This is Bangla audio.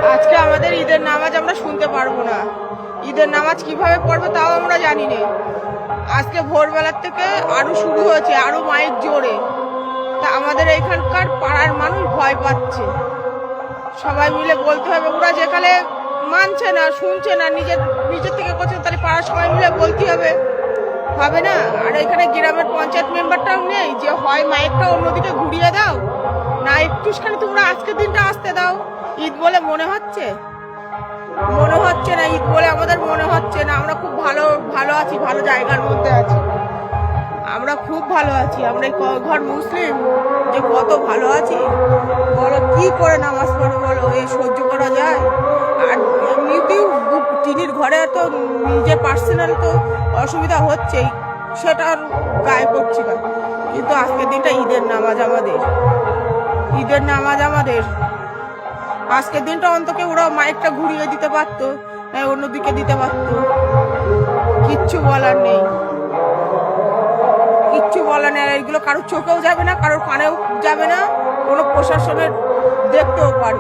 আজকে আমাদের ঈদের নামাজ আমরা শুনতে পারবো না। ঈদের নামাজ কিভাবে পড়বে তাও আমরা জানি না। আজকে ভোরবেলার থেকে আরো শুরু হয়েছে, আরো মাইক জোরে। তা আমাদের এখানকার পাড়ার মানুষ ভয় পাচ্ছে। সবাই মিলে বলতে হবে, ওরা যেখানে মানছে না, শুনছে না, নিজের থেকে করছে, তাহলে পাড়ার সবাই মিলে বলতে হবে, হবে না? আর এখানে গ্রামের পঞ্চায়েত মেম্বারটাও নেই যে হয় মাইকটা অন্যদিকে ঘুরিয়ে দাও, না একটুখানি তোমরা আজকের দিনটা আসতে দাও। ঈদ বলে মনে হচ্ছে না, ঈদ বলে আমাদের মনে হচ্ছে না। আমরা খুব ভালো আছি, ভালো জায়গার মধ্যে আছি, আমরা খুব ভালো আছি। আমরা এই ঘর মুসলিম যে কত ভালো আছি বলো, কি করে নামাজ পড়ো বলো, এই সহ্য করা যায়? আর এমনিতেও টিনির ঘরে তো নিজের পার্সোনাল তো অসুবিধা হচ্ছেই, সেটা গায়ে করছি না। কিন্তু আজকের দিনটা ঈদের নামাজ আমাদের আজকের দিনটা অন্তত ওরা মাইকটা ঘুরিয়ে দিতে পারতো, অন্যদিকে দিতে পারতো। কিচ্ছু বলার নেই। এগুলো কারোর চোখেও যাবে না, কারোর কানেও যাবে না, কোনো প্রশাসনের দেখতেও পারবে।